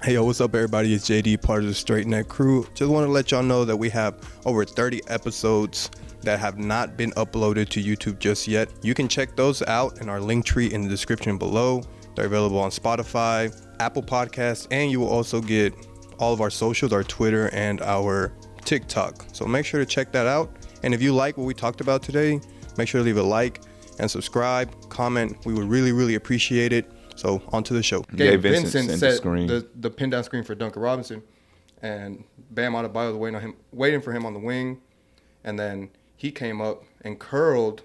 Hey, yo, what's up, everybody? It's JD, part of the Straight Neck crew. Just want to let y'all know that we have over 30 episodes that have not been uploaded to YouTube just yet. You can check those out in our link tree in the description below. They're available on Spotify, Apple Podcasts, and you will also get all of our socials, our Twitter, and our TikTok. So make sure to check that out. And if you like what we talked about today, make sure to leave a like and subscribe, comment. We would really, really appreciate it. So on to the show. Gabe Vincent set the pin down screen for Duncan Robinson, and Bam Adebayo was waiting for him on the wing, and then he came up and curled,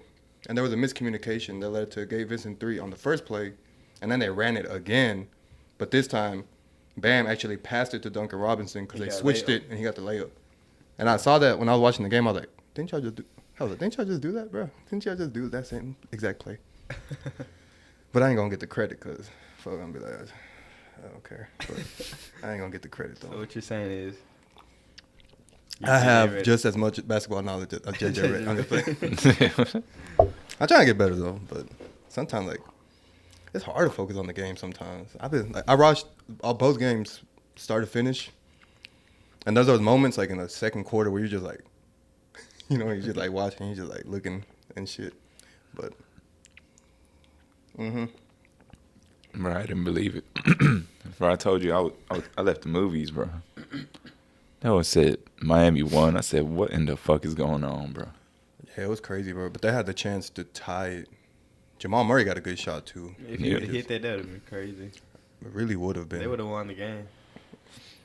and there was a miscommunication that led to Gabe Vincent 3 on the first play, and then they ran it again, but this time Bam actually passed it to Duncan Robinson because they switched it and he got the layup. And I saw that when I was watching the game. I was like, didn't y'all just do that, bro? Didn't y'all just do that same exact play? But I ain't gonna get the credit because folks gonna be like, I don't care. But I ain't gonna get the credit though. So what you're saying is, I have just as much basketball knowledge as JJ Redick. I'm trying to get better though, but sometimes like it's hard to focus on the game. Sometimes I watched both games start to finish, and there's those moments like in the second quarter where you're just like, you're just like watching, you're just like looking and shit, but. Bro, I didn't believe it. Bro, I told you I left the movies, bro. That one said Miami won. I said, what in the fuck is going on, bro? Yeah, it was crazy, bro. But they had the chance to tie it. Jamal Murray got a good shot, too. If you would have hit that, that would have been crazy. It really would have been. They would have won the game.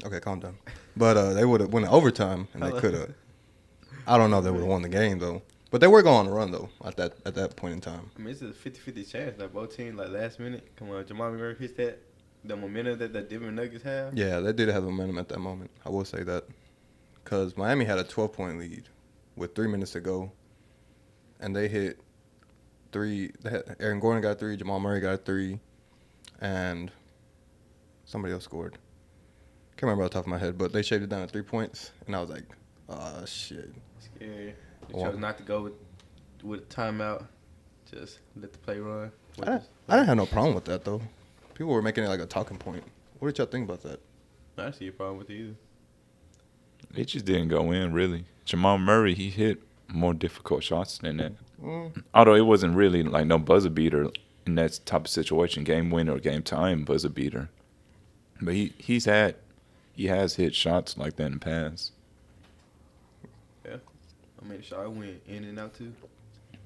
Okay, calm down. But they would have won in overtime, and they could have. I don't know if they would have won the game, though. But they were going on a run, though, at that point in time. I mean, it's a 50-50 chance. Like, both teams, like, last minute. Come on, Jamal Murray hits that. The momentum that the Denver Nuggets have. Yeah, they did have momentum at that moment. I will say that. Because Miami had a 12-point lead with 3 minutes to go. And they hit 3. Aaron Gordon got 3. Jamal Murray got 3. And somebody else scored. Can't remember off the top of my head. But they shaved it down to 3 points. And I was like, oh, shit. Scary. They chose not to go with a timeout. Just let the play run. I didn't have no problem with that, though. People were making it like a talking point. What did y'all think about that? I don't see a problem with it either. It just didn't go in, really. Jamal Murray, he hit more difficult shots than that. Although it wasn't really like no buzzer beater in that type of situation, game winner or game time buzzer beater. But he has hit shots like that in the past. Yeah. I made a shot. I went in and out, too.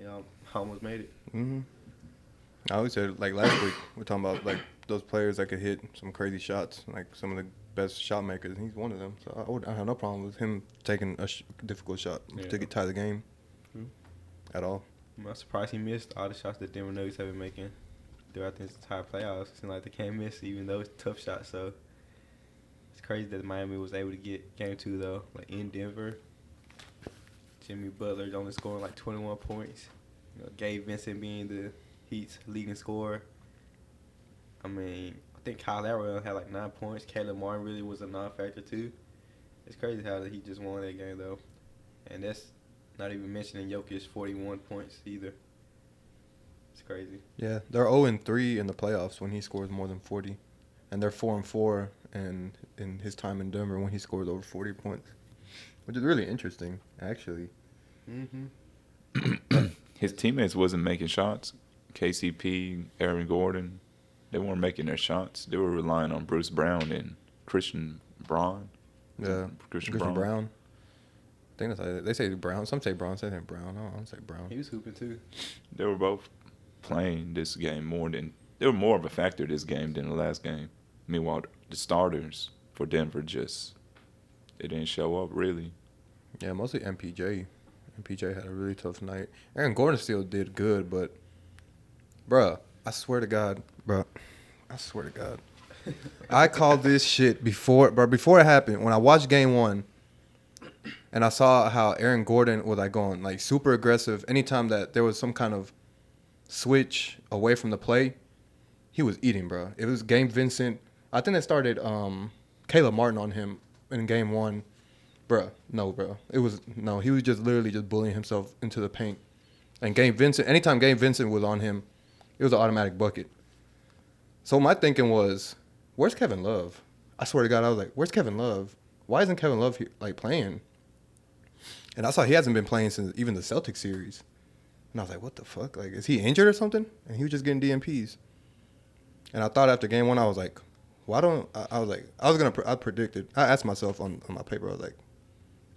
Yeah, I almost made it. I always said, like last week, we're talking about like those players that could hit some crazy shots, like some of the best shot makers, and he's one of them. So I have no problem with him taking a difficult shot to tie the game at all. I'm surprised he missed all the shots that Denver Nuggets have been making throughout this entire playoffs. It seems like they can't miss, even though it's tough shots. So it's crazy that Miami was able to get game 2, though, like in Denver. Jimmy Butler only scoring like 21 points. Gabe Vincent being the Heat's leading scorer. I mean, I think Kyle Lowry had like 9 points. Caleb Martin really was a non-factor too. It's crazy how he just won that game though, and that's not even mentioning Jokic's 41 points either. It's crazy. Yeah, they're 0-3 in the playoffs when he scores more than 40, and they're 4-4 in his time in Denver when he scores over 40 points, which is really interesting actually. His teammates wasn't making shots. KCP, Aaron Gordon, they weren't making their shots. They were relying on Bruce Brown and Christian Braun. Yeah, Christian Brown. I think that's how they say Brown. Some say Brown. Some say Brown. I don't say Brown. He was hooping too. They were both playing this game they were more of a factor this game than the last game. Meanwhile, the starters for Denver they didn't show up really. Yeah, mostly MPJ. MPJ had a really tough night. Aaron Gordon still did good, but bruh, I swear to God, I called this shit before it happened. When I watched game 1, and I saw how Aaron Gordon was like going like super aggressive. Anytime that there was some kind of switch away from the play, he was eating, bro. It was Gabe Vincent. I think they started Caleb Martin on him in game 1. Bruh, no, bro. He was just literally just bullying himself into the paint. And Gabe Vincent, anytime Gabe Vincent was on him, it was an automatic bucket. So my thinking was, where's Kevin Love? I swear to God, I was like, "Where's Kevin Love? Why isn't Kevin Love here, like playing?" And I saw he hasn't been playing since even the Celtics series. And I was like, "What the fuck? Like, is he injured or something?" And he was just getting DNPs. And I thought after game one, I was like, "Why don't?" I was like, I predicted. I asked myself on my paper, I was like,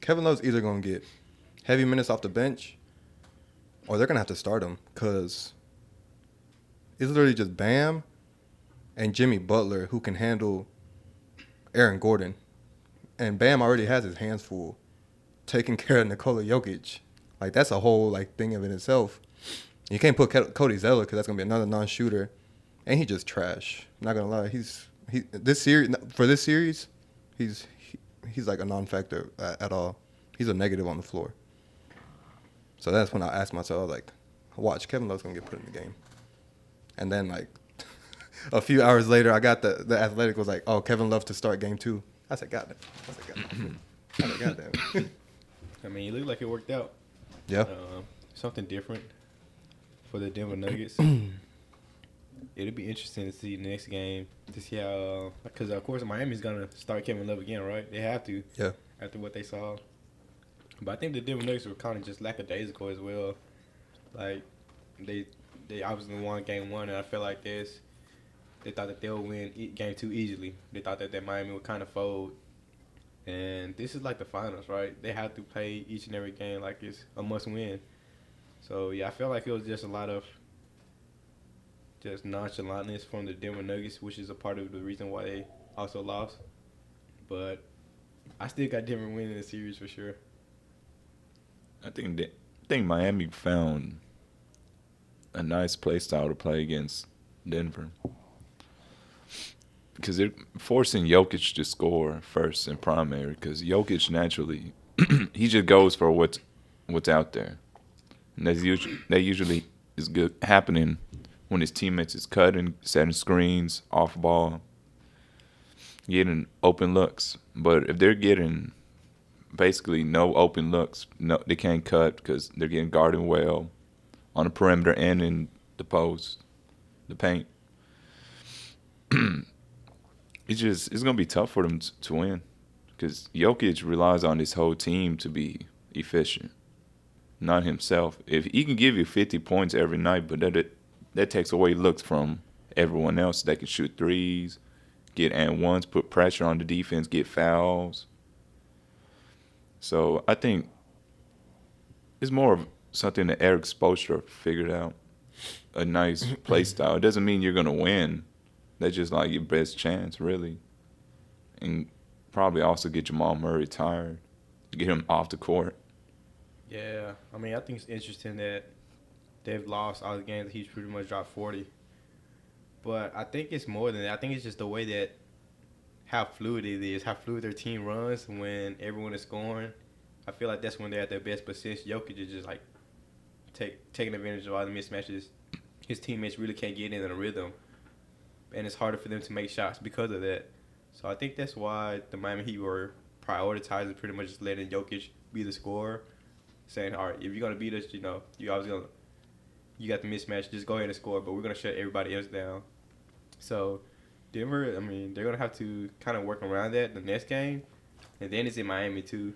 Kevin Love's either gonna get heavy minutes off the bench, or they're gonna have to start him because it's literally just Bam and Jimmy Butler who can handle Aaron Gordon, and Bam already has his hands full taking care of Nikola Jokic. Like, that's a whole like thing of in itself. You can't put Cody Zeller because that's gonna be another non-shooter, and he just trash. Not gonna lie, this series, he's like a non-factor at all. He's a negative on the floor. So that's when I asked myself, I was like, watch, Kevin Love's gonna get put in the game. And then like a few hours later, I got the Athletic was like, oh, Kevin Love to start game 2. I said, goddamn. Goddamn. I mean, it looked like it worked out. Yeah. Something different for the Denver Nuggets. It'll be interesting to see the next game to see how, because of course Miami's gonna start Kevin Love again, right? They have to. Yeah. After what they saw. But I think the Denver Nuggets were kind of just lackadaisical as well. Like they obviously won game 1, and I feel like they thought that they'll win game 2 easily. They thought that Miami would kind of fold. And this is like the finals, right? They have to play each and every game like it's a must-win. So, yeah, I feel like it was just a lot of just nonchalantness from the Denver Nuggets, which is a part of the reason why they also lost. But I still got Denver winning the series for sure. I think Miami found a nice play style to play against Denver. Because they're forcing Jokic to score first in primary. Because Jokic naturally, he just goes for what's out there, and that usually is good happening when his teammates is cutting, setting screens, off ball, getting open looks. But if they're getting basically no open looks, no, they can't cut because they're getting guarded well on the perimeter and in the post, the paint. It's gonna be tough for them to win because Jokic relies on his whole team to be efficient, not himself. If he can give you 50 points every night, but that takes away looks from everyone else. They can shoot threes, get and ones, put pressure on the defense, get fouls. So I think it's more of something that Eric Spoelstra figured out, a nice play style. It doesn't mean you're gonna win. That's just like your best chance, really. And probably also get Jamal Murray tired, get him off the court. Yeah, I mean, I think it's interesting that they've lost all the games that he's pretty much dropped 40. But I think it's more than that. I think it's just the way that how fluid it is, how fluid their team runs when everyone is scoring. I feel like that's when they're at their best. But since Jokic is just like taking advantage of all the mismatches, his teammates really can't get in a rhythm. And it's harder for them to make shots because of that. So I think that's why the Miami Heat were prioritizing pretty much just letting Jokic be the scorer, saying, all right, if you're going to beat us, you got the mismatch, just go ahead and score, but we're going to shut everybody else down. So Denver, I mean, they're going to have to kind of work around that the next game, and then it's in Miami too.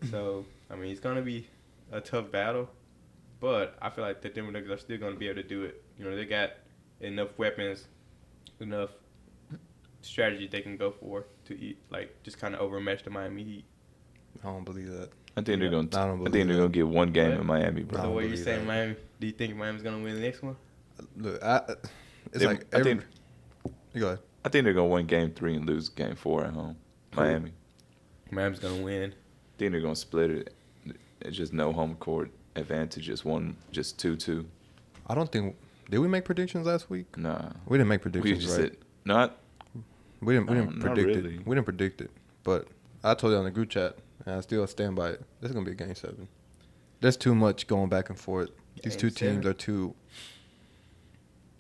So, I mean, it's going to be a tough battle, but I feel like the Denver Nuggets are still going to be able to do it. They got enough weapons, enough strategy they can go for to just kind of overmatch the Miami Heat. I don't believe that. I think they're gonna get one game in Miami, bro. The way you're saying Miami, do you think Miami's gonna win the next one? Look, You go ahead. I think they're gonna win game 3 and lose game 4 at home. Miami. Miami's gonna win. I think they're gonna split it. It's just no home court advantage. Just 2-2. I don't think. Did we make predictions last week? Nah. We didn't make predictions, We just right? We didn't predict really. it. We didn't predict it. But I told you on the group chat, and I still stand by it. This is going to be a game 7. There's too much going back and forth. These two teams are too.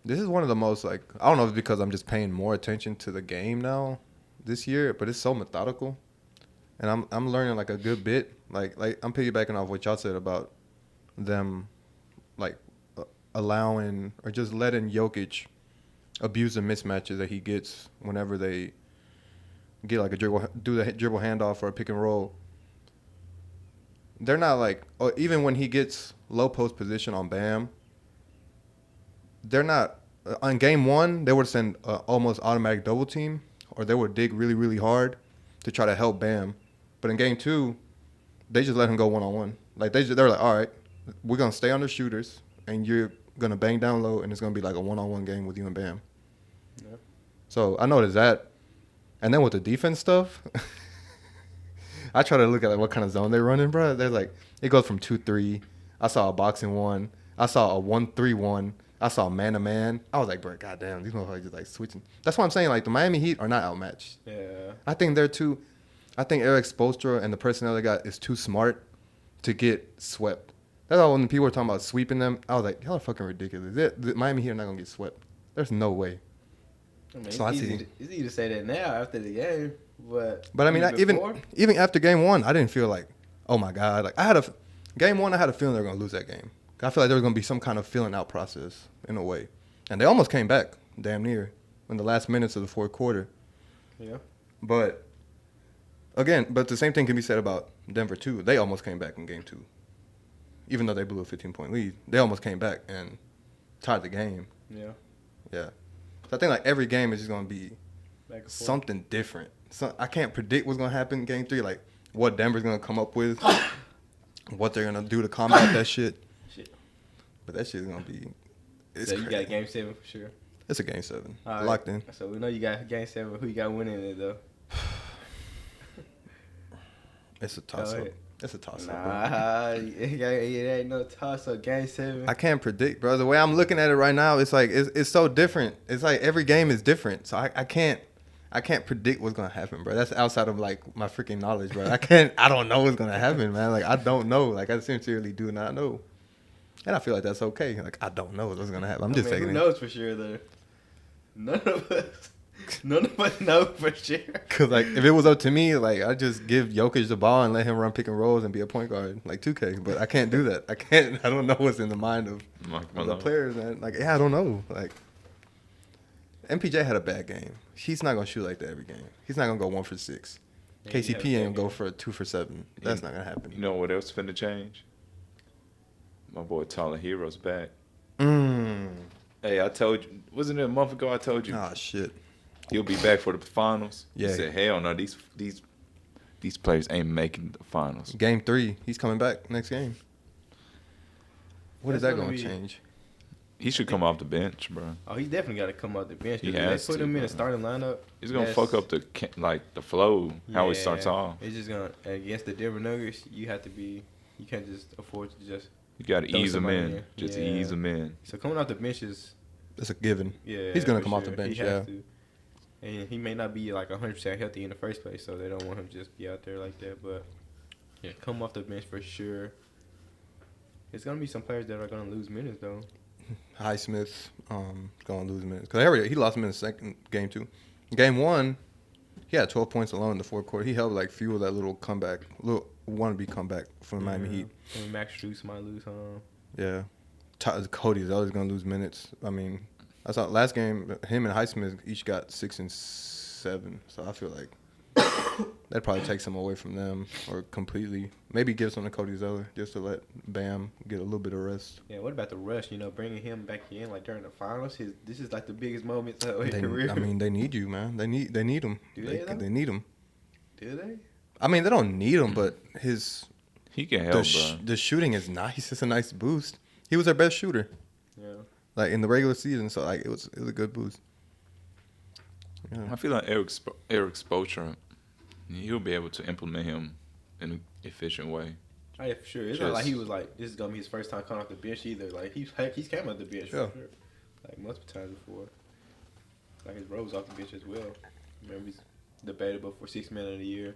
This is one of the most, I don't know if it's because I'm just paying more attention to the game now this year, but it's so methodical. And I'm learning, a good bit. Like I'm piggybacking off what y'all said about them, allowing or just letting Jokic abuse the mismatches that he gets whenever they get like a dribble, do the dribble handoff or a pick and roll. They're not like, or even when he gets low post position on Bam, they're not. On game one, they would send almost automatic double team, or they would dig really, really hard to try to help Bam. But in game two, they just let him go one-on-one. Like, they're like, all right, we're going to stay on the shooters, and you're going to bang down low, and it's going to be like a one-on-one game with you and Bam. Yeah. So I noticed that. And then with the defense stuff, I try to look at like what kind of zone they're running, bro. They're like, it goes from 2-3. I saw a boxing one. I saw a 1-3-1. I saw man-to-man. I was like, bro, goddamn, these motherfuckers just like switching. That's why I'm saying, like, the Miami Heat are not outmatched. Yeah. I think they're too. I think Eric Spoelstra and the personnel they got is too smart to get swept. That's why when people were talking about sweeping them, I was like, y'all are fucking ridiculous. The Miami Heat are not gonna get swept. There's no way. I mean, so it's easy to say that now after the game, but I mean, even after game one, I didn't feel like, oh my god, like game one, I had a feeling they were gonna lose that game. I feel like there was gonna be some kind of feeling out process in a way, and they almost came back, damn near, in the last minutes of the fourth quarter. Yeah. But the same thing can be said about Denver too. They almost came back in game two, even though they blew a 15-point lead. They almost came back and tied the game. Yeah. Yeah. So I think like every game is just gonna be something different. So I can't predict what's gonna happen in game three. Like what Denver's gonna come up with, what they're gonna do to combat that shit. But that shit's gonna be. So you got game 7 for sure. It's a game 7, right. Locked in. So we know you got game 7. Who you got winning it though? It's a toss up. It's a toss up. Nah, it ain't no toss up. Game 7. I can't predict, bro. The way I'm looking at it right now, it's like it's so different. It's like every game is different. So I can't predict what's gonna happen, bro. That's outside of like my freaking knowledge, bro. I don't know what's gonna happen, man. Like I don't know. Like I sincerely do not know. And I feel like that's okay. Like I don't know what's gonna happen. I'm just taking who knows for sure though? None of us know for sure. Cause like if it was up to me, like I just give Jokic the ball and let him run pick and rolls and be a point guard like 2K. But I can't do that. I don't know what's in the mind of the players, man. Like I don't know. Like MPJ had a bad game. He's not gonna shoot like that every game. He's not gonna go 1 for 6. Yeah, KCP ain't gonna go for a 2 for 7. That's not gonna happen. You know what else finna change? My boy Tyler Hero's back. Hey, I told you. Wasn't it a month ago I told you? Oh, shit. He'll be back for the finals. Yeah. He said, hell no, these players ain't making the finals. Game 3, he's coming back next game. What is that going to change? He should come off the bench, bro. Oh, he definitely got to come off the bench. He has to. They put him in a starting lineup. He's going to fuck up the flow, how he starts off. It's just going to, against the Denver Nuggets, you can't just afford to just. You got to ease him in. Just ease him in. So coming off the bench is. That's a given. Yeah. He's going to come off the bench, he has to. And he may not be like 100% healthy in the first place, so they don't want him to just be out there like that. But, yeah, come off the bench for sure. It's going to be some players that are going to lose minutes, though. Highsmith going to lose minutes. Because he lost him in the second game, too. Game 1, he had 12 points alone in the fourth quarter. He helped, like, fuel that little comeback, little wannabe comeback from the Miami Heat. And Max Strus might lose home. Yeah. Cody's always going to lose minutes. I mean, I saw last game, him and Highsmith each got 6 and 7. So I feel like that probably takes him away from them or completely. Maybe give some to Cody Zeller just to let Bam get a little bit of rest. Yeah, what about the rush? Bringing him back in like during the finals. This is like the biggest moment of his career. I mean, they need you, man. They need him. Do they need him. Do they? I mean, they don't need him, but he can help, bro. The shooting is nice. It's a nice boost. He was their best shooter. Yeah. Like in the regular season, so like it was a good boost. Yeah. I feel like Eric Spoelstra, he'll be able to implement him in an efficient way. Oh, yeah, for sure. It's not like he was like, this is gonna be his first time coming off the bench either. Like he's came off the bench for sure, like multiple times before. Like his rose off the bench as well. Remember he's debatable for 6th man of the year.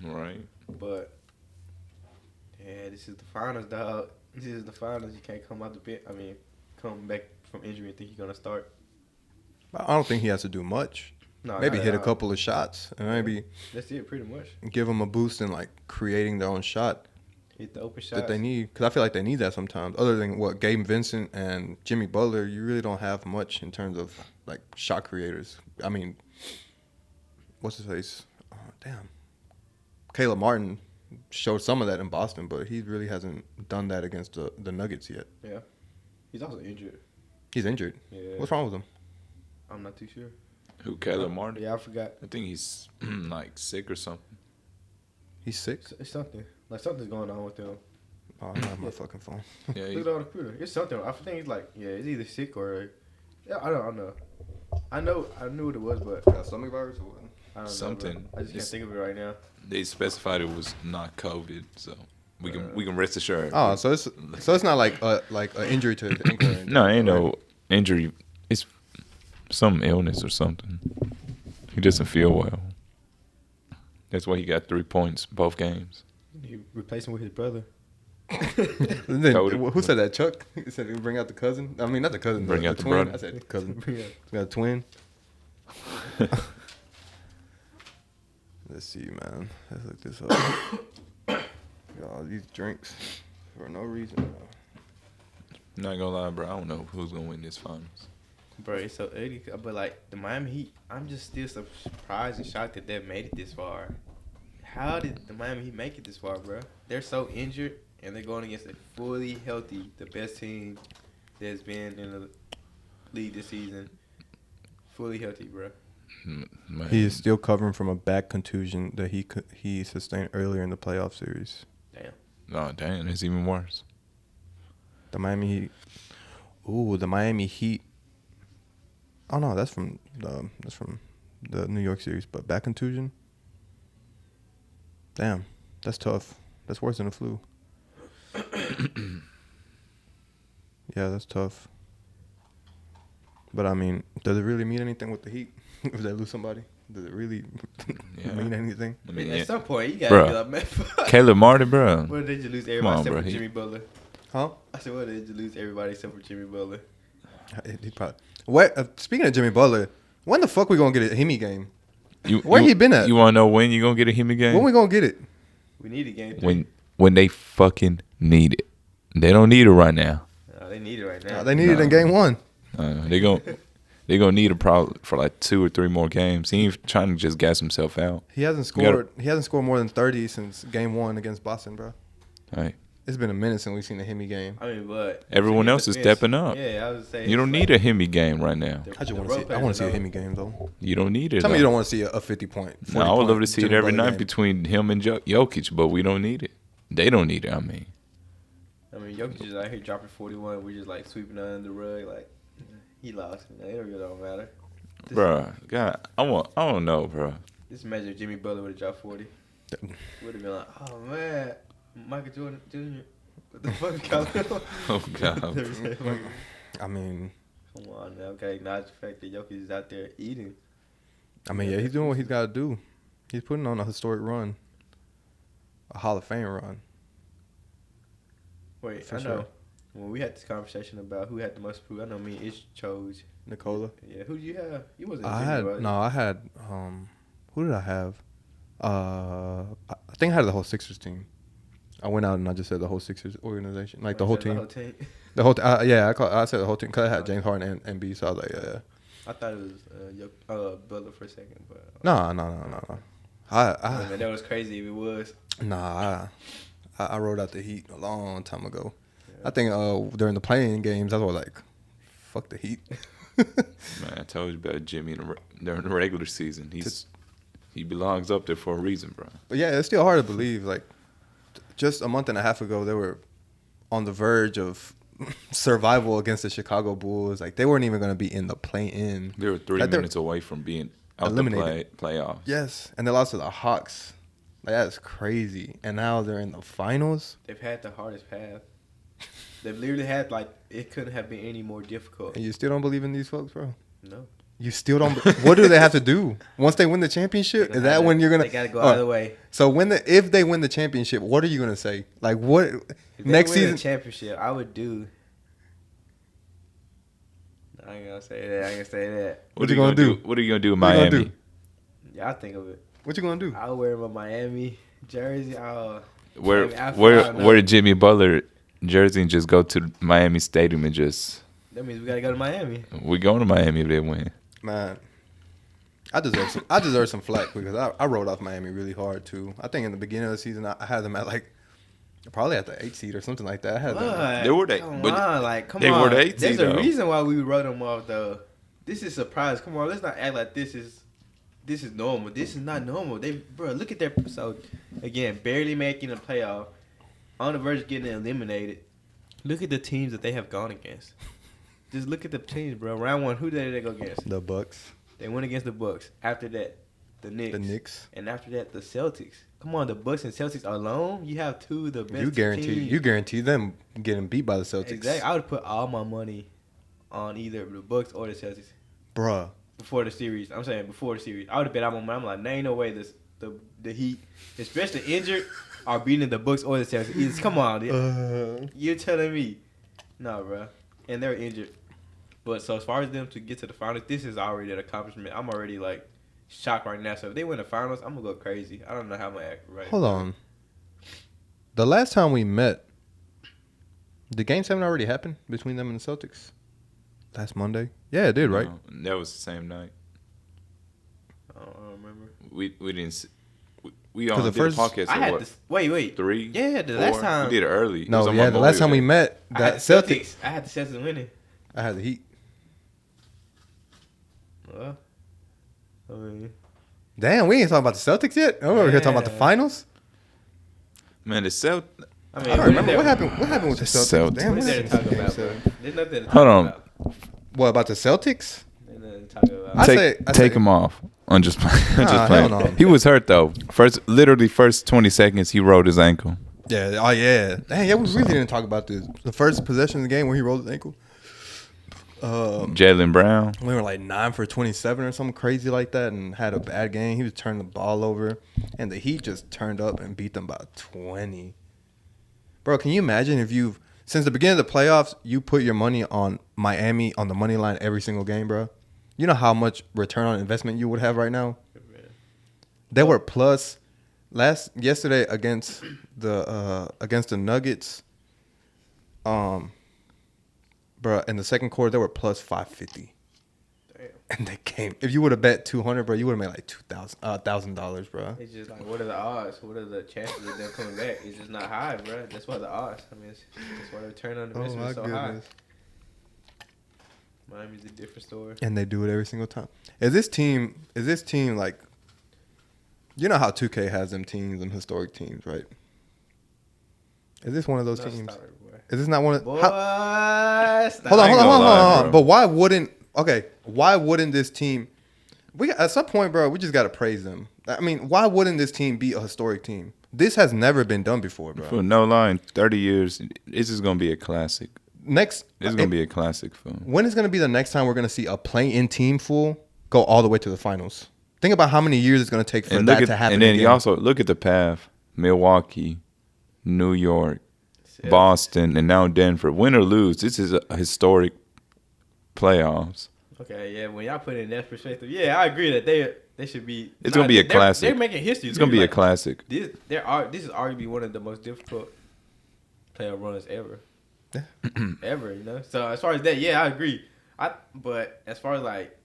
Right. But yeah, this is the finals, dog. This is the finals. You can't come out the bench. I mean, come back from injury and think you're gonna start. I don't think he has to do much. No, maybe hit a couple of shots and maybe that's it, pretty much. Give them a boost in like creating their own shot. Hit the open shots that they need, because I feel like they need that sometimes. Other than what Gabe Vincent and Jimmy Butler, you really don't have much in terms of like shot creators. I mean, what's his face? Damn. Caleb Martin showed some of that in Boston, but he really hasn't done that against the Nuggets yet. Yeah. He's also injured. He's injured. Yeah. What's wrong with him? I'm not too sure. Who, Caleb Martin? Yeah, I forgot. I think he's like sick or something. He's sick? It's something. Like something's going on with him. Oh, I don't have my fucking phone. Yeah, Look it on the computer. It's something. I think it's like, yeah, it's either sick or, yeah, I don't know. I knew what it was, but Got stomach virus or what? I don't Something. know. Bro. I just can't think of it right now. They specified it was not COVID, so we can rest assured. Oh, so it's not like an injury to his ankle. Or anything, No, ain't right? no injury. It's some illness or something. He doesn't feel well. That's why he got 3 points both games. He replaced him with his brother. And then, Cody. who said that? Chuck? He said he'd bring out the cousin. I mean, not the cousin. Bring the out the twin. brother. I said cousin. Bring out- He's got a twin. Let's see, man. Let's look this up. Got all these drinks for no reason. Not gonna lie, bro. I don't know who's gonna win this finals. Bro, it's so ugly. But like the Miami Heat, I'm just still surprised and shocked that they made it this far. How did the Miami Heat make it this far, bro? They're so injured, and they're going against a fully healthy, the best team that's been in the league this season. Fully healthy, bro. Man. He is still covering from a back contusion that he sustained earlier in the playoff series. Damn. Oh, damn, it's even worse. The Miami Heat. Ooh, the Miami Heat. Oh no, that's from the New York series. But back contusion. Damn, that's tough. That's worse than the flu. Yeah, that's tough. But I mean, does it really mean anything with the Heat if they lose somebody? Does it really mean anything? I mean, At yeah. some point, you gotta Bruh. be like, man, fuck. Caleb Martin, bro. What did you lose Come everybody on, except bro. for He- Jimmy Butler? Huh? I said, what did you lose everybody except for Jimmy Butler? He probably. What? Speaking of Jimmy Butler, when the fuck we gonna get a Hemi game? You, Where he been at? You want to know when you gonna get a Hemi game? When we gonna get it? We need a game 3. When they fucking need it. They don't need it right now. They need it right now. They need it in game 1. They gonna need it probably for like 2 or 3 more games. He ain't trying to just gas himself out. He hasn't scored. He hasn't scored more than 30 since game 1 against Boston, bro. Right. It's been a minute since we've seen a Hemi game. I mean, but Everyone else is stepping up. Yeah, I was saying. You don't need a Hemi game right now. I just want to see. I want to see a Hemi game though. You don't need it. Tell me though. you don't want to see a 50-point. No, I would love to see it every night game. between him and Jokic, but we don't need it. They don't need it. I mean, Jokic is out here dropping 41. We're just like sweeping under the rug. Like, he lost. It really don't matter. bro, God, I don't know, bro. Just imagine if Jimmy Butler would have dropped 40. Would have been like, oh man, Michael Jordan Jr. What the fuck, Colin? Oh God. I mean, Come on now, okay, acknowledge the fact that Jokic is out there eating. yeah, he's doing what he's got to do. He's putting on a historic run, a Hall of Fame run. Wait, For I know. sure. When we had this conversation about who had the most food, I know me and Ish chose. Nicola. Yeah, who do you have? You wasn't. I Jimmy, had right? no. I had who did I have? I think I had the whole Sixers team. I went out and I just said the whole Sixers organization, like the whole team. team. The whole yeah, I said the whole team because I had James Harden and B, so I was like, yeah. I thought it was Butler for a second, but No. I man, that was crazy if it was. I wrote out the Heat a long time ago. I think during the playing games, I was like, fuck the Heat. Man, I told you about Jimmy during the regular season. He belongs up there for a reason, bro. But yeah, it's still hard to believe. Like, just a month and a half ago, they were on the verge of survival against the Chicago Bulls. Like, they weren't even going to be in the play-in. They were 3 minutes away from being out eliminated. the playoffs. Yes, and they lost to the Hawks. Like, that's crazy. And now they're in the finals. They've had the hardest path. They've literally had it couldn't have been any more difficult. And you still don't believe in these folks, bro? No. You still don't. What do they have to do once they win the championship? Is that when you're gonna? They gotta go either way. So if they win the championship, what are you gonna say? Like what If next they win season? the championship, I would do. I ain't gonna say that. What you gonna do? What are you gonna do in What you gonna Miami? do? Yeah, I think of it. What you gonna do? I'll wear my Miami jersey. Where Jimmy Butler jersey and just go to Miami Stadium and just That means we gotta go to Miami. we going to Miami if they win. Man, I deserve some flack because I wrote off Miami really hard too. I think in the beginning of the season I had them at like probably at the 8th seed or something like that. I had them. They were the Come on, like come they on. were the 8th There's seed, a though. reason why we wrote them off though. This is a surprise. Come on, let's not act like this is normal. This is not normal. Bro, look at their so again, barely making a playoff, on the verge of getting eliminated. Look at the teams that they have gone against. Just look at the teams, bro. Round 1, who did they go against? The Bucks. They went against the Bucks. After that, the Knicks. The Knicks. And after that, the Celtics. Come on, the Bucks and Celtics alone, you have two of the best teams. You guarantee them getting beat by the Celtics. Exactly. I would put all my money on either the Bucks or the Celtics. Bruh. Before the series. I'm saying before the series. I would have bet all my money. I'm like, there ain't no way the Heat, especially injured, are beating the Bucks or the Celtics. Come on. You're telling me. No, bro. And they're injured. But so as far as them to get to the finals, this is already an accomplishment. I'm already like shocked right now. So if they win the finals, I'm gonna go crazy. I don't know how I'm gonna act right. Hold on. The last time we met, the games haven't already happened between them and the Celtics. Last Monday. Yeah, it did, right? No, that was the same night. I don't remember. We didn't. We only did a podcast. I had what? this. Wait. 3. Yeah, the 4? last time We did it early. It No, was on yeah, the last time we Memorial met, I had that the Celtics. I had the Celtics winning. I had the Heat. Well, I mean, Damn, we ain't talking about the Celtics yet. Oh, we're here talking about the Yeah. finals. Day. Man, the Celtics. I mean, I don't remember what happened. What happened with the Celtics? Celtics. Damn, What's what there to happened talk with Game about, 7? bro? There's nothing to talk Hold on. about. What about the Celtics? There's nothing to talk about. I Take say- him off. I'm just playing. Nah, hell no. He was hurt though. First 20 seconds, he rolled his ankle. Yeah. Oh yeah. Dang, yeah. We really didn't talk about this. The first possession of the game where he rolled his ankle. Jaylen Brown. We were like 9 for 27 or something crazy like that, and had a bad game. He was turning the ball over, and the Heat just turned up and beat them by 20. Bro, can you imagine if you've since the beginning of the playoffs you put your money on Miami on the money line every single game, bro? You know how much return on investment you would have right now? They were plus yesterday against the Nuggets. Bro, in the second quarter they were plus 550. Damn. And they came. If you would have bet 200, bro, you would have made like $1,000, bro. It's just like, what are the odds? What are the chances of them coming back? It's just not high, bro. That's why the odds. I mean, that's why the return on investment is so high. Miami's a different story. And they do it every single time. Is this team like, you know how 2K has them teams, them historic teams, right? Is this one of those teams? Sorry, boy. Is this not one of? Boy, stop. Hold ain't gonna on. lie, bro. But why wouldn't this team? At some point, bro, we just gotta praise them. I mean, why wouldn't this team be a historic team? This has never been done before, bro. For no line, 30 years. This is gonna be a classic. This is gonna be a classic film. When is gonna be the next time we're gonna see a play-in team go all the way to the finals? Think about how many years it's gonna take for that to happen. And then again. you also look at the path: Milwaukee, New York, Boston, and now Denver. Win or lose, this is a historic playoffs. Okay, yeah. When y'all put it in that perspective, yeah, I agree that they should be. It's gonna be a classic. They're making history. It's gonna be a Like, classic. This is arguably one of the most difficult playoff runs ever. Ever, you know. So as far as that, yeah, I agree. But as far as like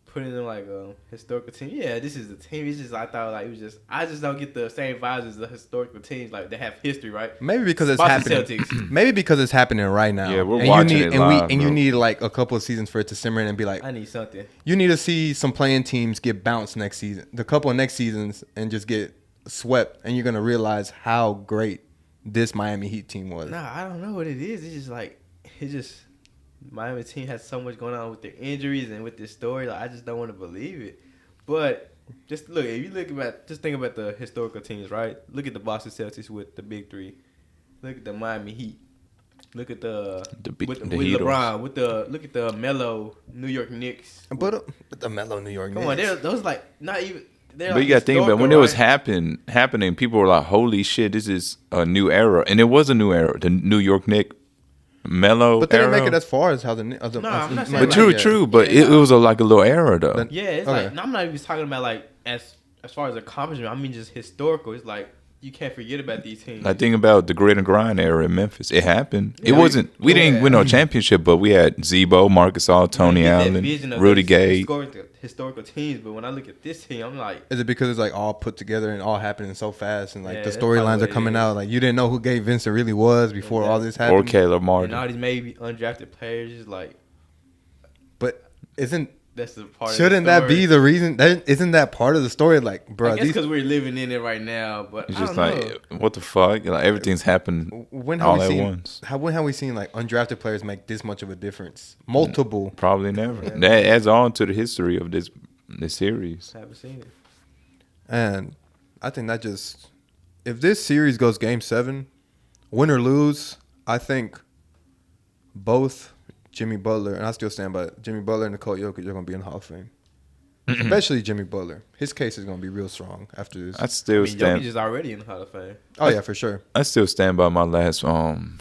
putting in like a historical team, yeah, this is the team. It's just I thought like it was just I just don't get the same vibes as the historical teams like they have history, right? Maybe because it's Boston happening. Celtics. Maybe because it's happening right now. Yeah, we're and watching you need, it live, and you bro. need like a couple of seasons for it to simmer in and be like, I need something. you need to see some playing teams get bounced next season, the couple of next seasons, and just get swept, and you're gonna realize how great this Miami Heat team was. Nah, I don't know what it is. It's just like Miami team has so much going on with their injuries and with this story. Like I just don't want to believe it. But just look, if you think about the historical teams, right? Look at the Boston Celtics with the big three. Look at the Miami Heat. Look at with Heatles. LeBron. Look at the mellow New York Knicks. But the mellow New York Come Knicks. on, those like not even. But you gotta think about it, when it was happening, people were like, "Holy shit, this is a new era," and it was a new era. The New York Knicks mellow. But they didn't era. make it as far as how the. I'm not saying But like- true. But Yeah, it was like a little era though. Then- Yeah, it's Okay. like I'm not even talking about like as far as accomplishment. I mean just historical. It's like you can't forget about these teams. I think about the grit and grind era in Memphis. It happened. It wasn't. We didn't win no championship, but we had Zebo, Marcus All, Tony Allen, Rudy Gay. Historical teams, but when I look at this team, I'm like, is it because it's like all put together and all happening so fast, and like the storylines are coming out? Like you didn't know who Gabe Vincent really was before all this happened, or Caleb Martin, and all these maybe undrafted players, just like. But isn't that's the part? Shouldn't that be the reason? Isn't that part of the story? Like, bro, I guess because we're living in it right now. But it's just like, what the fuck? Like everything's happened all at once. When have we seen like undrafted players make this much of a difference? Multiple, probably never. That adds on to the history of this series. Haven't seen it. And I think that just, if this series goes Game 7, win or lose, I think both Jimmy Butler, and I still stand by it, Jimmy Butler and Nikola Jokic are going to be in the Hall of Fame. Especially Jimmy Butler. His case is going to be real strong after this. Jokic is already in the Hall of Fame. Oh, yeah, for sure. I still stand by my last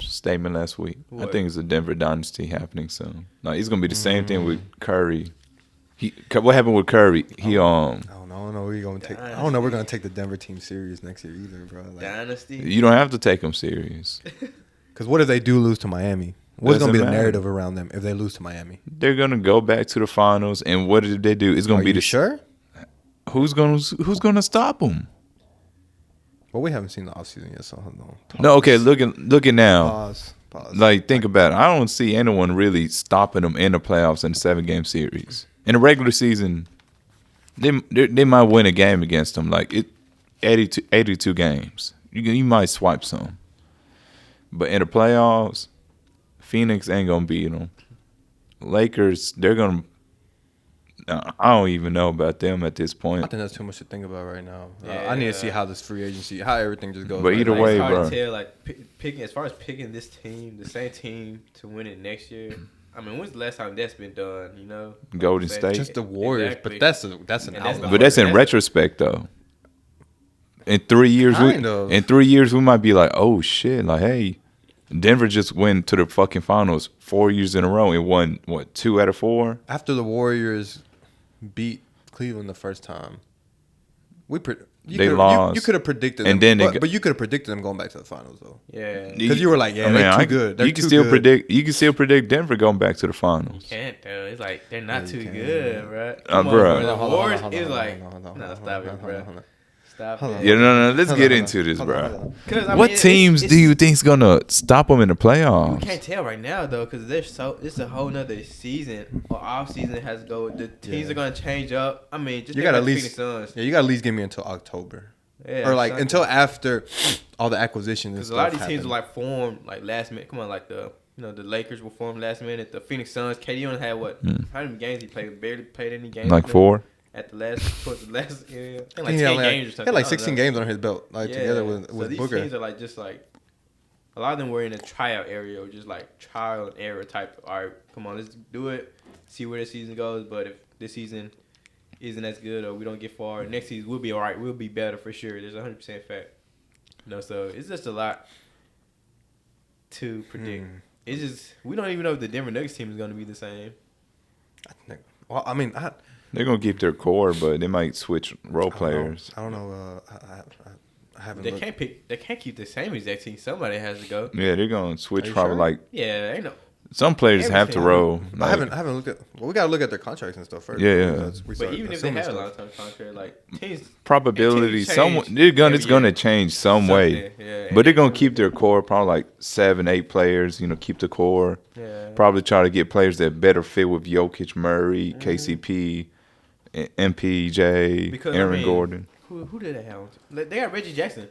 statement last week. What? I think it's a Denver dynasty happening soon. No, it's going to be the same thing with Curry. What happened with Curry? I don't know. We're going to take. I don't know. We're going to take the Denver team serious next year either, bro. Like, dynasty. You don't have to take them serious. Because what if they do lose to Miami? What's going to be the narrative around them if they lose to Miami? They're going to go back to the finals, and what did they do? It's going to be the sure. Who's going to stop them? Well, we haven't seen the offseason yet, so no. Okay, look at now. Pause. Like, think about it. I don't see anyone really stopping them in the playoffs in a 7-game series. In the regular season, they might win a game against them. Like 82 games. You might swipe some. But in the playoffs, Phoenix ain't going to beat them. Lakers, they're going to I don't even know about them at this point. I think that's too much to think about right now. I need to see how this free agency, how everything just goes. But either way, it's hard bro. to tell, like, picking as far as picking this team, the same team to win it next year. I mean, when's the last time that's been done? You know, Golden State, just the Warriors. Exactly. But that's an outlier. But that's in retrospect, though. In 3 years, we might be like, oh shit, like, hey, Denver just went to the fucking finals 4 years in a row and won 2 out of 4 after the Warriors beat Cleveland the first time. They lost. You could have predicted them, but you could have predicted them going back to the finals though. Yeah, because you were like, they're too good. You can still predict Denver going back to the finals. You can't though. It's like they're not too good, right? Bro. The Warriors is like, no, stop it, bro. Stop it. Yeah, no. Let's get into this, bro. What teams do you think's gonna stop them in the playoffs? You can't tell right now though, because it's a whole nother season or off season has to go. The teams are gonna change up. I mean, just you got at least Phoenix Suns. Yeah, you got at least give me until October. Yeah, or like until after all the acquisitions. Because a lot of these teams were like formed like last minute. Come on, like the Lakers were formed last minute. The Phoenix Suns, KD only had how many games he played? Barely played any games. Like 4. At the last, yeah, I think like 10 games or something. He had like 16 games on his belt, like together with these Booker. Teams are like just like a lot of them were in a tryout area or just like trial and error type. All right, come on, let's do it, see where this season goes. But if this season isn't as good or we don't get far, next season we'll be all right. We'll be better for sure. There's 100% fact. So it's just a lot to predict. It's just we don't even know if the Denver Nuggets team is going to be the same. Well, I mean, they're gonna keep their core, but they might switch role players. I don't know. I haven't. They can't keep the same exact team. Somebody has to go. Yeah, they're gonna switch probably sure? like. Yeah, ain't no. Some players have to roll. I haven't looked at. Well, we gotta look at their contracts and stuff first. Yeah. But even if they have a long-term contract, like teams, probability, it's gonna change some way. Yeah, but they're gonna keep their core, probably like 7-8 players. Keep the core. Yeah. Probably try to get players that better fit with Jokic, Murray, KCP, MPJ, Aaron Gordon. Who did they have? They got Reggie Jackson.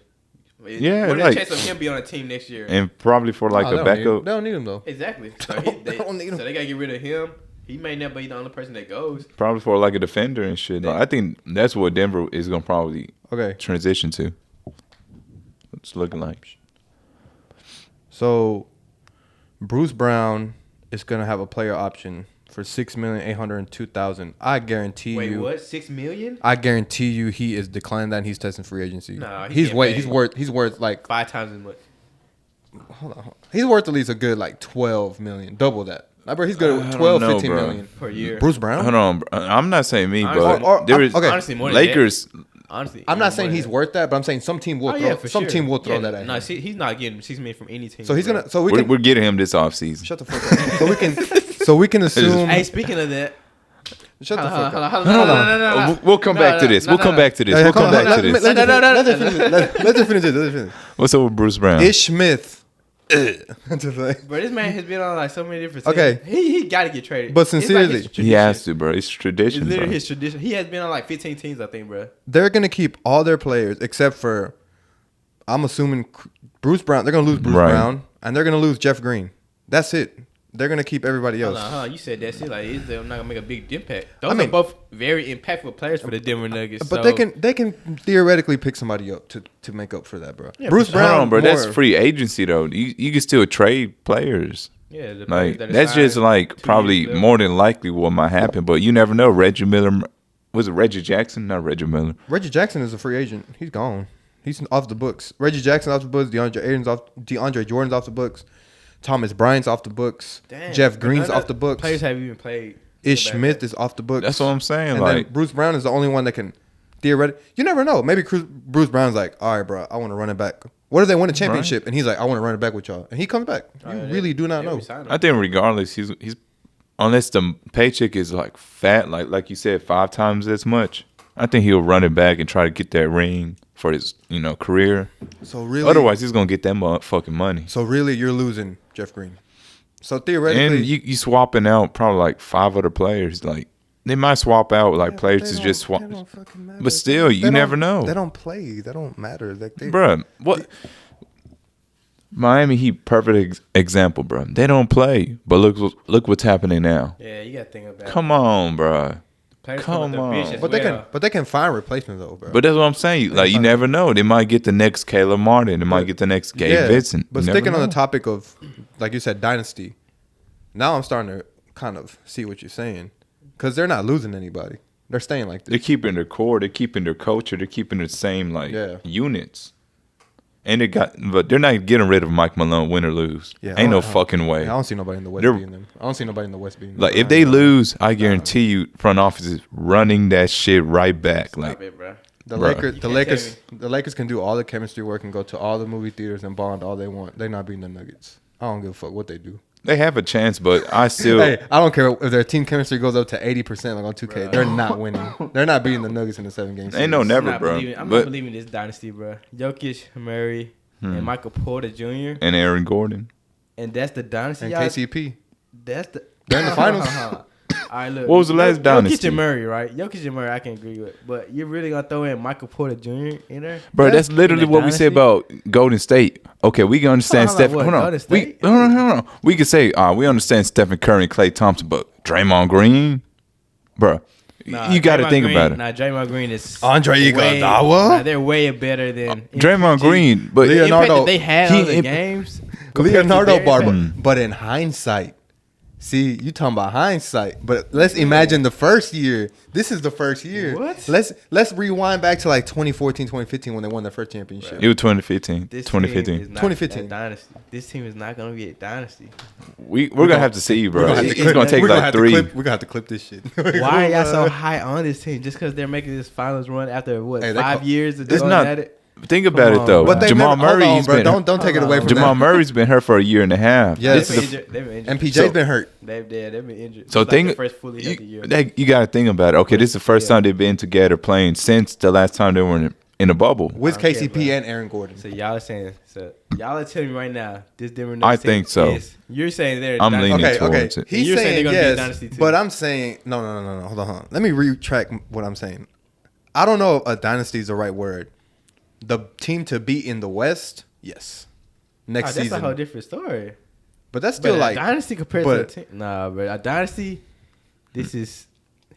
Yeah, what are the chances of him be on a team next year? And probably for like a backup. They don't need him though. Exactly. So they gotta get rid of him. He may not be the only person that goes. Probably for like a defender and shit. I think that's what Denver is gonna probably transition to. It's looking like. So, Bruce Brown is gonna have a player option for $6,802,000. I guarantee you. Wait, what? $6 million? I guarantee you, he is declining that. And he's testing free agency. No, he's worth like 5 times as much. Hold on. He's worth at least a good like $12 million, double that. Bro, he's good at 12, 15 million per year. Bruce Brown. Hold on, bro. I'm not saying me, honestly, but there is honestly more than Lakers. honestly, I'm not saying he's worth that, but I'm saying some team will team will throw that at him. No, he's not getting 6 million from any team. So he's gonna. So we're getting him this offseason. Shut the fuck up. So we can assume. Hey, speaking of that. Shut the fuck up. Hold on. No. We'll come back to this. We'll come back to this. We'll come back to this. Let's just finish it. What's up with Bruce Brown? Ish Smith. Bro, this man has been on like so many different teams. Okay. He got to get traded. But sincerely, he has to, bro. It's tradition. It's literally bro. his tradition. He has been on like 15 teams, I think, bro. they're gonna keep all their players except for, I'm assuming Bruce Brown. They're gonna lose Bruce Brown and they're gonna lose Jeff Green. That's it. They're gonna keep everybody else. Hold on. You said that shit like they're not gonna make a big impact. Those are both very impactful players for the Denver Nuggets. But they can theoretically pick somebody up to make up for that, bro. Yeah, Bruce Brown, hold on, bro. That's free agency though. You can still trade players. Yeah, like that's just like probably more than likely what might happen. But you never know. Reggie Miller, was it Reggie Jackson? Not Reggie Miller. Reggie Jackson is a free agent. He's gone. He's off the books. Reggie Jackson off the books. DeAndre Jordan's off the books. Thomas Bryant's off the books. Damn. Jeff Green's off the books. Players have even played. Ish Smith is off the books. That's what I'm saying. And like then Bruce Brown is the only one that can theoretically. You never know. Maybe Bruce Brown's like, all right, bro, I want to run it back. What if they win a championship? And he's like, I want to run it back with y'all. And he comes back. You really do not know. I think regardless, he's unless the paycheck is like fat, like you said, 5 times as much. I think he'll run it back and try to get that ring for his career. So really, otherwise he's gonna get that fucking money. So really, you're losing Jeff Green. So theoretically, and you swapping out probably like 5 other players. Like they might swap out like players to just swap, but still, you never know. They don't play. They don't matter. Bruh, what? Miami Heat, perfect example, bro. They don't play, but look what's happening now. Yeah, you gotta think about. Come on, bro. Come on. But they can find replacements though, bro. But that's what I'm saying. Like you never know. They might get the next Caleb Martin. They might get the next Gabe Vincent. But sticking on the topic of, like you said, dynasty. Now I'm starting to kind of see what you're saying, because they're not losing anybody. They're staying like this. They're keeping their core. They're keeping their culture. They're keeping the same units. And but they're not getting rid of Mike Malone, win or lose. Yeah, ain't no fucking way. I don't see nobody in the West beating them. I don't see nobody in the West beating them. Like if they lose, I guarantee you, front office is running that shit right back. Stop it, bro. The Lakers can do all the chemistry work and go to all the movie theaters and bond all they want. They're not beating the Nuggets. I don't give a fuck what they do. They have a chance, but I still. Hey, I don't care if their team chemistry goes up to 80% like on 2K. Bro. They're not winning. They're not beating the Nuggets in the 7-game series. Ain't no never, bro. I'm not believing this dynasty, bro. Jokic, Murray, and Michael Porter Jr. and Aaron Gordon. And that's the dynasty. And KCP. They're in the finals. All right, look. What was the last dynasty? Jokic and Murray, right? Jokic and Murray, I can agree with. But you're really going to throw in Michael Porter Jr. in there? Bro, that's literally what we said about Golden State. Okay, we can understand Stephen. Hold on. We can say, we understand Stephen Curry and Klay Thompson, but Draymond Green? Bro, you got to think about it. Nah, Draymond Green is Andre Iguodala? They're way better than Draymond Green, but Leonardo. They had all the games. Leonardo Barber. But in hindsight, see, you talking about hindsight, but let's imagine the first year. This is the first year. What? Let's rewind back to like 2014, 2015 when they won their first championship. It was 2015. 2015. Dynasty. This team is not going to be a dynasty. We're going to have to see, bro. It's going to take like 3. We're going to have to clip this shit. Why are y'all so high on this team? Just because they're making this finals run after, 5 years of going at it? Think about it though. But Jamal Murray, don't take it away from Jamal Murray's been hurt for a year and a half. Yeah, they've been injured. And PJ's been hurt. They've been injured. So think first fully healthy year. You got to think about it. Okay, this is the first time they've been together playing since the last time they were in a bubble with KCP and Aaron Gordon. So y'all are telling me right now this Denver Nuggets I think so. You're saying they're. I'm leaning towards it. He's saying yes, but I'm saying no. Hold on. Let me retract what I'm saying. I don't know if a dynasty is the right word. The team to beat in the West, yes. Next season. That's a whole different story. But that's still a dynasty compared to a team. Nah, but a dynasty, this is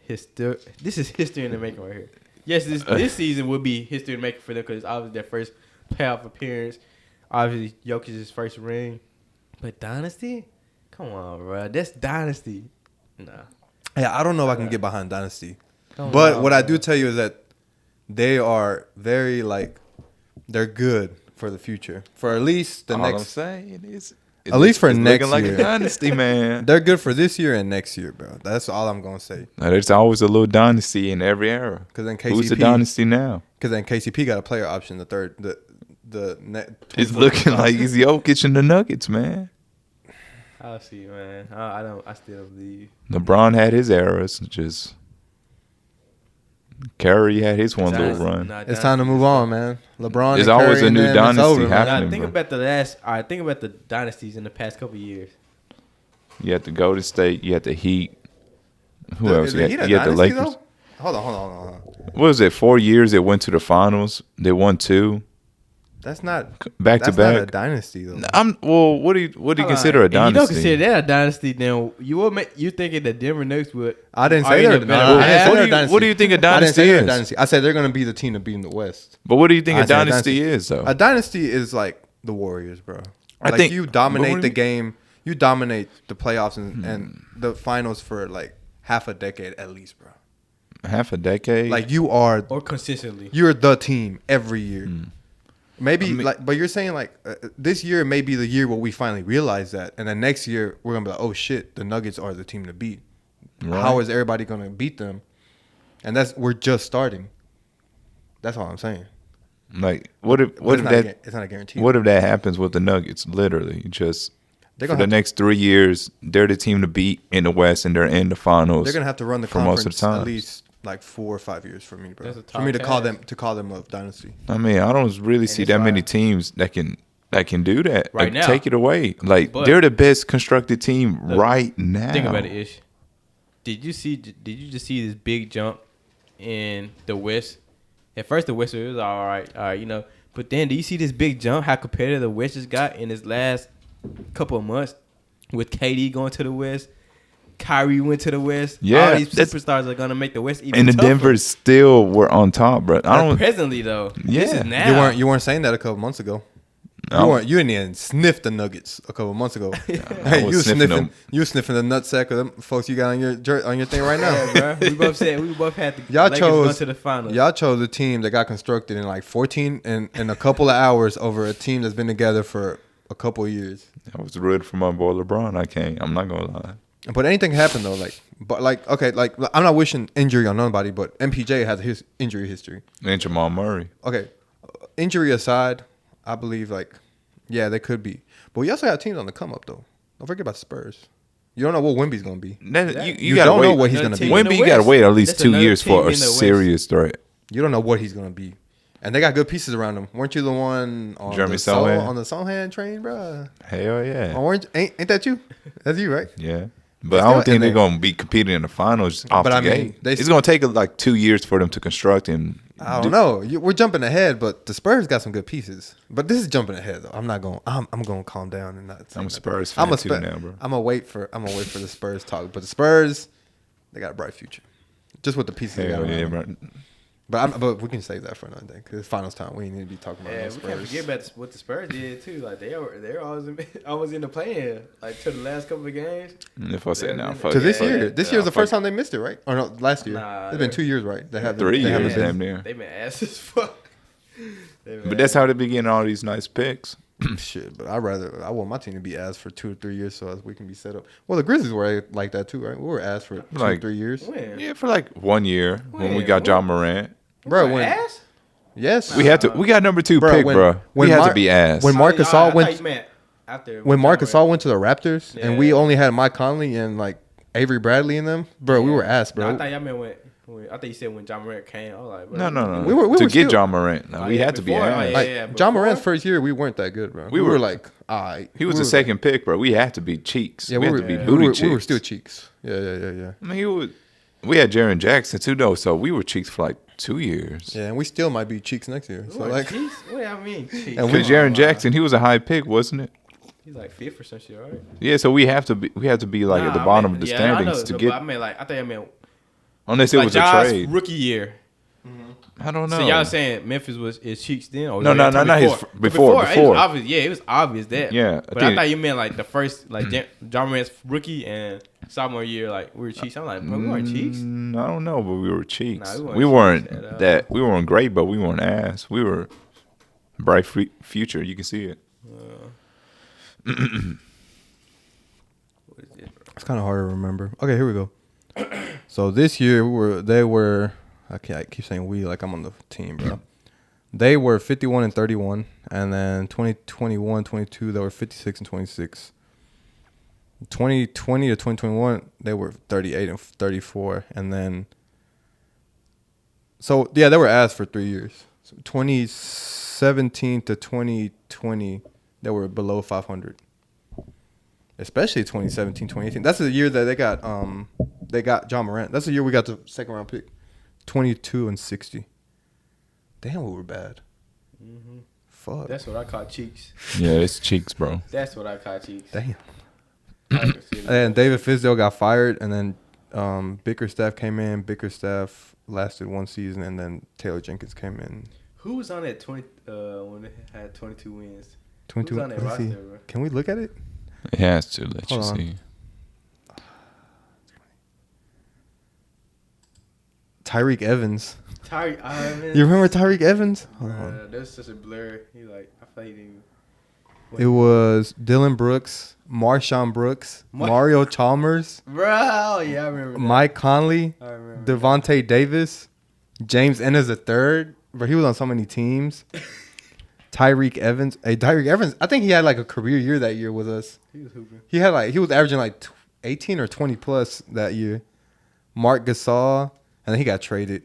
history in the making right here. Yes, this season will be history in the making for them because it's obviously their first playoff appearance. Obviously, Jokic's first ring. But dynasty? Come on, bro. That's dynasty. Nah. Yeah, I don't know if I can get behind dynasty. But what I do tell you is that they are very they're good for the future. For at least the next. All I'm saying is At least for next looking year. like a dynasty, man. They're good for this year and next year, bro. That's all I'm gonna say. Now, there's always a little dynasty in every era. Because then Who's the KCP, dynasty now? because then KCP got a player option. The net. It's looking like he's Jokic in the Nuggets, man. I'll see, man. I still don't believe. LeBron had his eras. Just Curry had his one little run. It's time to move on, man. LeBron. There's and always Curry a new and them, it's dynasty over, man. happening. Think bro. about think about the dynasties in the past couple of years. You had the Golden State. You had the Heat. Who else? Is You the had, Heat a you had the dynasty, Lakers. though? Hold on. What was it? 4 years they went to the finals. They won 2 That's not back to that's not a back. dynasty though. What do you consider a If you don't dynasty? consider that a dynasty, then you thinking that Denver Nuggets would? I didn't are say in they're a no, better I didn't path? say What they're do you- dynasty. what do you think a I didn't dynasty say they're a is? dynasty. I said they're going to be the team to beat in the West. But what do you think I a said dynasty is, though? A dynasty is like the Warriors, bro. I Like think- you but dominate what the do game. You dominate the playoffs and the finals for like half a decade at least, bro. Half a decade. Like you are, Or consistently. you're the team every year. Maybe I mean- but you're saying like this year may be the year where we finally realize that, and then next year we're gonna be like, oh shit, the Nuggets are the team to beat. Right. How is everybody gonna beat them? And we're just starting. That's all I'm saying. Like what if But that it's not a guarantee. what if that happens with the Nuggets? Literally, just They're for gonna the have next 3 years, they're the team to beat in the West, and they're in the finals. They're gonna have to run the for most of conference the time. at least like 4 or 5 years for me, bro. That's a For me to top call them a dynasty. I mean, I don't really see it's that many like- teams that can do that. Right Like, now. take it away. Like But- they're the best constructed team Look, right now. Think about it, Ish. Did you just see this big jump in the West? At first, the West was all right, you know. But then, do you see this big jump? How competitive the West just got in this last couple of months with KD going to the West, Kyrie went to the West. Yeah, all these that's- superstars are gonna make the West even And the tougher. Denver's still were on top, bro. I don't. Presently though, this Yeah. is now. You weren't saying that a couple months ago. No. You didn't even sniff the Nuggets a couple months ago. I You was was sniffing sniffing. them. You was sniffing the nutsack of them folks you got on your thing right now. Yeah, bro. We both said we both had the Y'all Lakers going chose to the finals. Y'all chose a team that got constructed in like 14 in a couple of hours over a team that's been together for a couple of years. I was rooting for my boy LeBron. I'm not gonna lie. But anything happened though, like I'm not wishing injury on nobody, but MPJ has his injury history. And Jamal Murray. Okay, injury aside, I believe yeah, they could be. But we also have teams on the come up though. Don't forget about Spurs. You don't know what Wemby's gonna be. You don't gotta wait. know what he's Another gonna be. team in the Wemby, you gotta West. wait at least That's 2 another years team for a in the West. serious threat. You don't know what he's gonna be. And they got good pieces around him. Weren't you the one on Jeremy the Sol, Sohan? on the Sohan train, bro? Hell yeah. Ain't that you? That's you, right? Yeah. But I still- don't think and they're they- going to be competing in the finals off But the I mean, gate. they It's st- going to take like 2 years for them to construct and I don't know. We're jumping ahead, but the Spurs got some good pieces. But this is jumping ahead though. I'm not going. I'm going to calm down and not. say I'm a nothing. Spurs fan too now, bro. I'm gonna wait for the Spurs talk. But the Spurs, they got a bright future, just with the pieces they got. Hell around yeah, them. bro. But we can save that for another day because it's finals time. We need to be talking about Yeah, no we can't Spurs. forget about what the Spurs did too. Like they're always in the play-in, like to the last couple of games. If I say now, fuck To it, this fuck year, it. this Yeah, year's the fuck first time they missed it, right? Or no, last year. Nah, It's been they- 2 years, right? They have 3 they haven't years, been- damn near. They've been ass as fuck. But that's how they be getting all these nice picks. Shit, but I want my team to be asked for 2 or 3 years so as we can be set up. Well, the Grizzlies were like that too, right? We were asked for 2 or Like- 3 years. When? Yeah, for like 1 year when we When? got John Morant. Bro, When when ass? yes, We had to. We got number 2 pick, bro. We had to be ass. when Marc Gasol went after when Marc Gasol went to the Raptors and we Yeah. only had Mike Conley and like Avery Bradley in them, bro, we were asked, I bro. thought y'all meant when I thought you said when John Morant came. I was like, bro, no. We were to still- get John Morant. No, Oh, we yeah, had to be before, ass. yeah, Like yeah, John before- Morant's first year, we weren't that good, bro. We We were were- like, alright. He was We the were- second pick, bro. We had to be cheeks. Yeah, we had to be booty cheeks. we were still cheeks. Yeah. I mean, we had Jaren Jackson too, though. So we were cheeks for like 2 years. Yeah, and we still might be cheeks next year. So What, like, Chiefs? What do I mean? Chiefs? And Because Jaren Jackson, he was a high pick, wasn't it? He's like fifth or some shit, right? Yeah. So we have to be like at the Nah, bottom I of the mean, standings I know, to but get. I mean, like I think I meant Unless it like was a Ja's trade. rookie year. I don't know. So y'all saying Memphis is cheeks then? Or No, y'all no, talking no, his before. It was obvious. Yeah, it was obvious that. Yeah, but I thought you meant like the first like John Morant's rookie and sophomore year, like we were cheeks. I'm like, bro, we weren't cheeks. I don't know, but we were cheeks. Nah, we we weren't weren't cheeks at all. that. We weren't great, but we weren't ass. We were bright future. You can see it. What is it, bro? It's kind of hard to remember. Okay, here we go. So this year they were. I keep saying we like I'm on the team, bro. They were 51 and 31, and then 2021, 22 they were 56 and 26. 2020 to 2021 they were 38 and 34, and then. So yeah, they were asked for 3 years. So 2017 to 2020 they were below 500. Especially 2017, 2018. That's the year that they got John Morant. That's the year we got the second round pick. 22 and 60. Damn, we were bad. Mm-hmm. Fuck. That's what I call cheeks. Yeah, it's cheeks, bro. That's what I call cheeks. Damn. I can see it. And David Fizdale got fired, and then Bickerstaff came in. Bickerstaff lasted 1 season, and then Taylor Jenkins came in. Who was on that 20 when they had 22 wins? 22. Who's on that Let's see. roster, bro? Can we look at it? It has to let Hold you on. see. Tyreek Evans. Tyreek Evans. You remember Tyreek Evans? Hold on. Bruh, that's such a blur. He like I thought he didn't. It was Dylan Brooks, Marshawn Brooks, Mario Chalmers, Bro, oh, yeah, I remember that. Mike Conley, I remember Devontae Davis, James Ennis III. But he was on so many teams. Tyreek Evans. Hey, Tyreek Evans. I think he had like a career year that year with us. that. He was hooping. He was averaging like 18 or 20 plus that year. Mark Gasol, and then he got traded.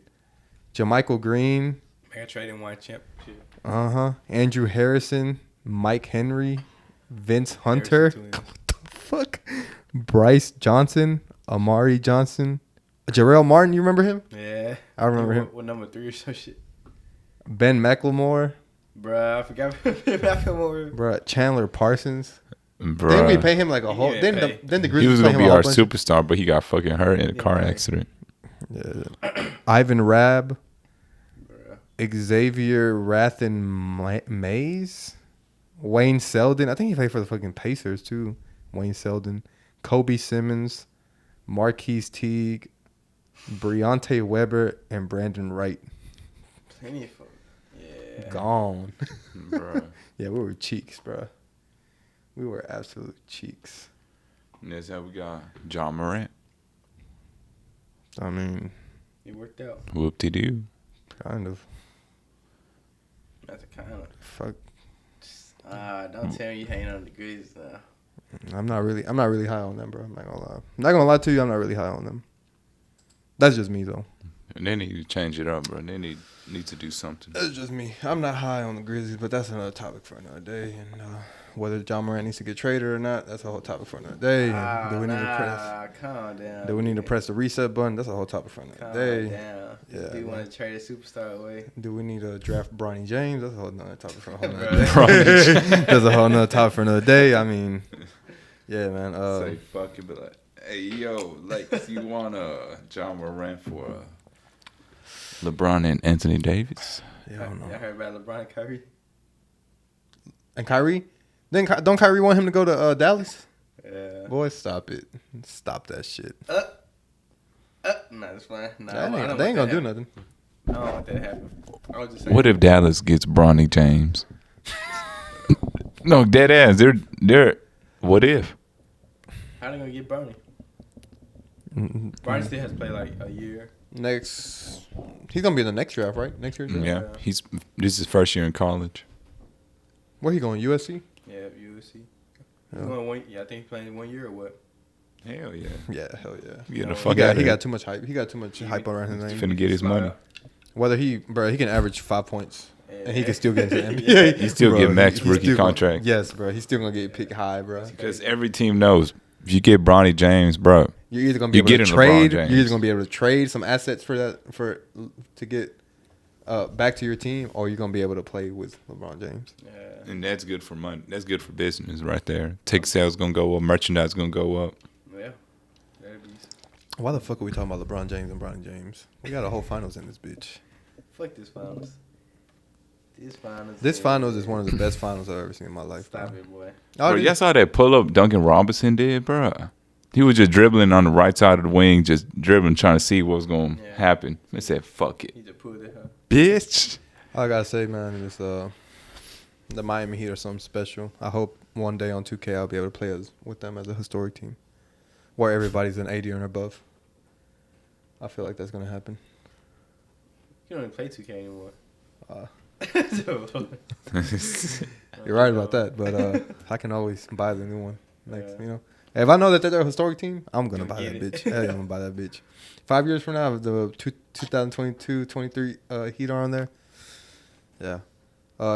JaMychal Green. Man, trading one championship. Andrew Harrison, Mike Henry, Vince Hunter. Harrison twins. What the fuck? Bryce Johnson, Amari Johnson, Jarrell Martin. You remember him? Yeah. I remember him. What number 3 or some shit? Ben McLemore, Bruh, I forgot McLemore. bruh, Chandler Parsons. Didn't we Bro. pay him like a He whole? didn't Then the He Grizzlies was pay going him to be a whole our bunch. superstar, but he got fucking hurt in a car Yeah. accident. Yeah. Ivan Rabb, Bruh. Xavier Rathen Mays, Wayne Selden. I think he played for the fucking Pacers too. Wayne Selden, Kobe Simmons, Marquise Teague, Breonte Weber, and Brandon Wright. Plenty of folks. Yeah. Gone. Bro. Yeah, we were cheeks, bro. We were absolute cheeks. And that's how we got John Morant. I mean, It worked out. kind Whoop-de-doo. of. That's a kind of. Fuck. Don't tell me you hanging on the Grizzlies now. I'm not really high on them, bro. I'm not gonna lie. I'm not gonna lie to you. I'm not really high on them. That's just me, though. And they need to change it up, bro. They need to do something. That's just me. I'm not high on the Grizzlies, but that's another topic for another day. And whether John Morant needs to get traded or not, that's a whole topic for another day. And do we need to press? Calm down. Do we need to press the reset button? That's a whole topic for another Calm day. down. Yeah, Do you man. want to trade a superstar away? Do we need to draft Bronny James? That's a whole nother topic for a whole nother Bro. day. That's a whole nother topic for another day. I mean, yeah, man. Say fuck it, but like, hey, yo, like, you want John Morant for LeBron and Anthony Davis? yeah, I don't know. Y'all heard about LeBron and Kyrie? And Kyrie? Then don't Kyrie want him to go to Dallas? Yeah. Boy, stop it. Stop that shit. Nah, that's fine. Nah, They ain't gonna do nothing. I don't want that to happen. I was just saying. What if Dallas gets Bronny James? No, dead ass. They're. What if? How they gonna get Bronny? Mm-hmm. Bronny still has to play like a year. Next, he's gonna be in the next draft, right? Next year's draft. Yeah, this is his first year in college. Where he going? USC? Yeah, USC. Yeah. I think he's playing 1 year or what? Hell yeah. Yeah, hell yeah. Get the No, fuck He out of got here. too much hype. He got too much hype around his name. Finna get his money. Whether he can average 5 points and he can still get into the Yeah. NBA. He still Bro, get max he's rookie still gonna- contract. Yes, bro. He's still gonna get picked high, bro. Because every team knows if you get Bronny James, bro, You're either gonna be You're able to getting trade. LeBron You're James. either gonna be able to trade some assets to get back to your team, or you're gonna be able to play with LeBron James. Yeah. and that's good for money. That's good for business right there. Ticket sales gonna go up. Merchandise gonna go up. Yeah. That'd be. Why the fuck are we talking about LeBron James and Bronny James? We got a whole finals in this bitch. Fuck this finals. This finals is one of the best finals I've ever seen in my life. Stop bro. it, boy. Oh, Bro, dude. y'all saw that pull up Duncan Robinson did, bro. He was just dribbling on the right side of the wing, just dribbling, trying to see what was gonna Yeah. happen. They said, "Fuck it, He just pulled it, huh? bitch." All I gotta say, man, is the Miami Heat are something special. I hope one day on 2K I'll be able to play with them as a historic team. where everybody's an 80 or above. I feel like that's gonna happen. You don't even play 2K anymore. You're right about that, but I can always buy the new one. You know, if I know that they're a historic team, I'm gonna buy that bitch. Hell yeah, I'm gonna buy that bitch. 5 years from now, the 2022-23 Heat are on there. Yeah,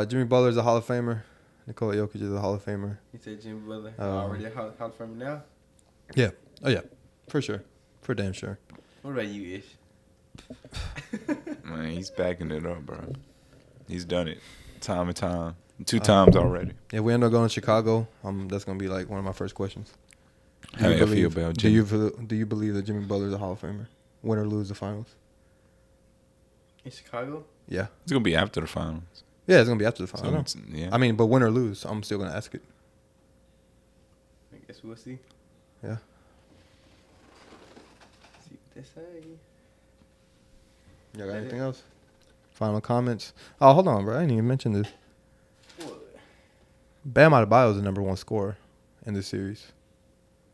Jimmy Butler's a Hall of Famer. Nikola Jokic is a Hall of Famer. You said Jimmy Butler already a Hall of Famer now? Yeah. Oh yeah, for sure, for damn sure. What about you, Ish? Man, he's backing it up, bro. He's done it time and time. 2 times already. If we end up going to Chicago, that's gonna be like one of my first questions. How do you feel about Jimmy? Do you believe that Jimmy Butler's a Hall of Famer? Win or lose the finals? In Chicago? Yeah. It's gonna be after the finals. Yeah, it's gonna be after the finals. So yeah. I mean, but win or lose, I'm still gonna ask it. I guess we'll see. Yeah. See what they say. Y'all got anything else? Final comments? Oh, hold on, bro. I didn't even mention this. What? Bam Adebayo is the #1 scorer in this series.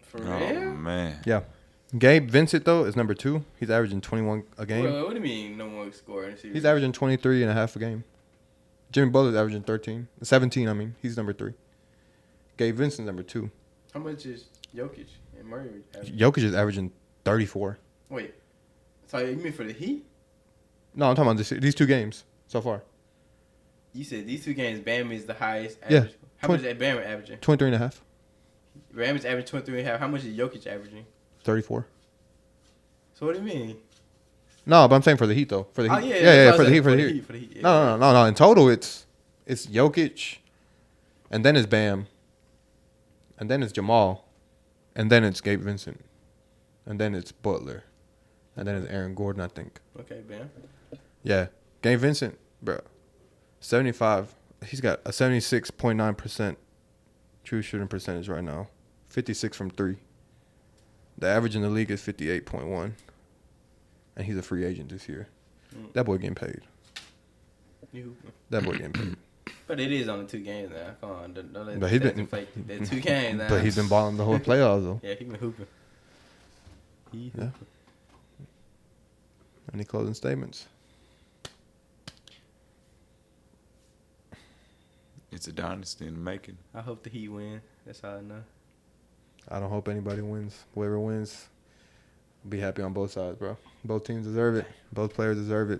For real? Oh man. Yeah. Gabe Vincent, though, is #2. He's averaging 21 a game. Well, what do you mean no more score in the series? He's averaging 23 and a half a game. Jimmy Butler's averaging 17, I mean. He's #3. Gabe Vincent's #2. How much is Jokic and Murray averaging? Jokic is averaging 34. Wait. So you mean for the Heat? No, I'm talking about these 2 games so far. You said these 2 games, Bam is the highest Yeah. average. How much is Bam averaging? 23 and a half. Bam is averaging 23 and a half. How much is Jokic averaging? 34. So what do you mean? No, but I'm saying for the Heat, though. For the Heat. Oh, yeah. Yeah, So for I the said Heat. For the Heat. Yeah. No. In total, it's Jokic, and then it's Bam, and then it's Jamal, and then it's Gabe Vincent, and then it's Butler, and then it's Aaron Gordon, I think. Okay, Bam. Yeah. Gabe Vincent, bro, 75. He's got a 76.9% true shooting percentage right now. 56 from 3. The average in the league is 58.1. And he's a free agent this year. That boy getting paid. That boy getting paid. But it is only 2 games now. Come on. Don't let But he's that been- deflate. That's 2 games now. But he's been balling the whole playoffs, though. Yeah, he's been hooping. Yeah. Any closing statements? It's a dynasty in the making. I hope the Heat win. That's all I know. I don't hope anybody wins. Whoever wins, be happy on both sides, bro. Both teams deserve it. Both players deserve it.